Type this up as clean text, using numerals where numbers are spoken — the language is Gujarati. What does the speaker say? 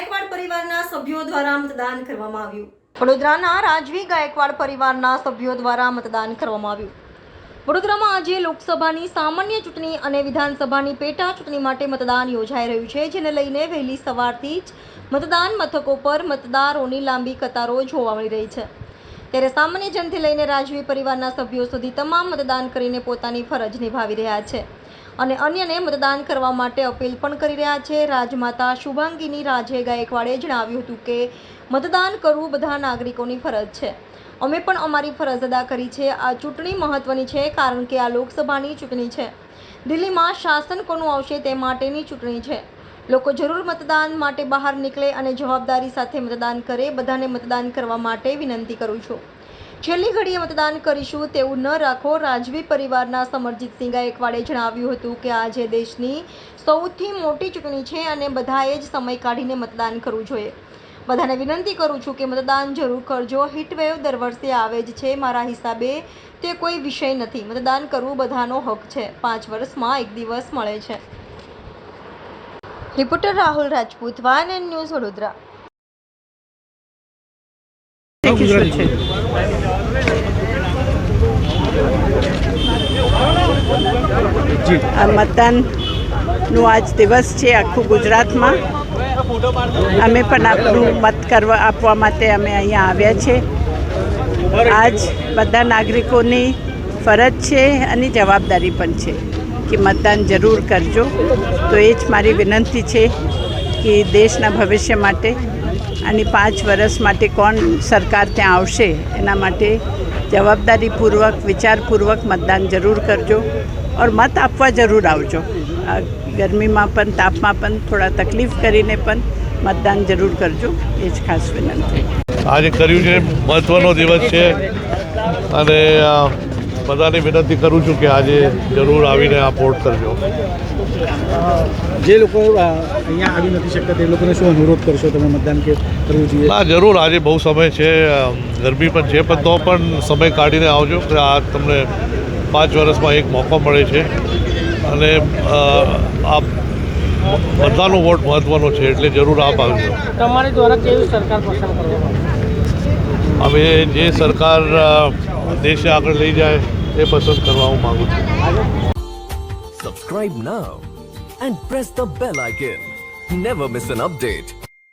ગાયકવાડ પરિવારના સભ્યો દ્વારા મતદાન કરવામાં આવ્યું। વડોદરાના રાજવી ગાયકવાડ પરિવારના સભ્યો દ્વારા મતદાન કરવામાં આવ્યું। વડોદરામાં આજે લોકસભાની સામાન્ય ચૂંટણી અને વિધાનસભાની પેટા ચૂંટણી માટે મતદાન યોજાઈ રહ્યું છે, જેને લઈને વહેલી સવારથી જ મતદાન મથકો પર મતદારોની લાંબી કતારો જોવા મળી રહી છે। ત્યારે સામાન્ય જનથી લઈને રાજવી પરિવારના સભ્યો સુધી તમામ મતદાન કરીને પોતાની ફરજ નિભાવી રહ્યા છે અને અન્યને મતદાન કરવા માટે અપીલ પણ કરી રહ્યા છે। રાજમાતા શુભાંગીની રાજે ગાયકવાડે જણાવ્યું હતું કે મતદાન કરવું બધા નાગરિકોની ફરજ છે। અમે પણ અમારી ફરજ અદા કરી છે। આ ચૂંટણી મહત્વની છે કારણ કે આ લોકસભાની ચૂંટણી છે। દિલ્હીમાં શાસન કોનું આવશે તે માટેની ચૂંટણી છે। લોકો જરૂર મતદાન માટે બહાર નીકળે અને જવાબદારી સાથે મતદાન કરે। બધાને મતદાન કરવા માટે વિનંતી કરું છું। છેલ્લી ઘડીએ મતદાન કરીશું તેવું ન રાખો। રાજવી પરિવારના સમરજીતસિંહ ગાયકવાડે જણાવ્યું હતું કે આજે દેશની સૌથી મોટી ચૂંટણી છે અને બધાએ જ સમય કાઢીને મતદાન કરવું જોઈએ। બધાને વિનંતી કરું છું કે મતદાન જરૂર કરજો। હીટવેવ દર વર્ષે આવે જ છે। મારા હિસાબે તે કોઈ વિષય નથી। મતદાન કરવું બધાનો હક છે। 5 વર્ષમાં એક દિવસ મળે છે। Reporter Rahul Rajput, YNN news, Vadodara. આ મતદાનનો આજ દિવસ છે આખું ગુજરાતમાં। અમે પણ આપણું મત આપવા માટે અમે અહીંયા આવ્યા છે। આજ બધા નાગરિકોની ફરજ છે અને જવાબદારી પણ છે કે મતદાન જરૂર કરજો। તો એ જ મારી વિનંતી છે કે દેશના ભવિષ્ય માટે અને 5 વર્ષ માટે કોણ સરકાર ત્યાં આવશે એના માટે જવાબદારીપૂર્વક વિચારપૂર્વક મતદાન જરૂર કરજો और મત આપવા જરૂર આવજો। ગરમીમાં પણ તાપમાં પણ થોડા તકલીફ કરીને પણ મતદાન જરૂર કરજો, એ જ ખાસ વિનંતી। આજે કર્યું છે, મહત્ત્વનો દિવસ છે અને બધાને વિનંતી કરું છું કે આજે જરૂર આવીને આ વોટ કરજો। જે લોકો અહીંયા આવી નથી શકતા તે લોકોને શું અનુરોધ કરશો તમે મતદાન કે કરવું જોઈએ? ના, જરૂર આજે બહુ સમય છે, ગરમી પણ છે, પણ તો પણ સમય કાઢીને આવજો કે આ તમને 5 વર્ષમાં એક મોકો મળે છે અને આ બધાનો વોટ મહત્ત્વનો છે એટલે જરૂર આપ આવજો। તમારી દ્વારા કેવી સરકાર પસંદ કરવામાં? હવે જે સરકાર દેશે આગળ લઈ જાય એ પસંદ કરવા હું માગું છું। Subscribe now and press the bell icon. Never miss an update.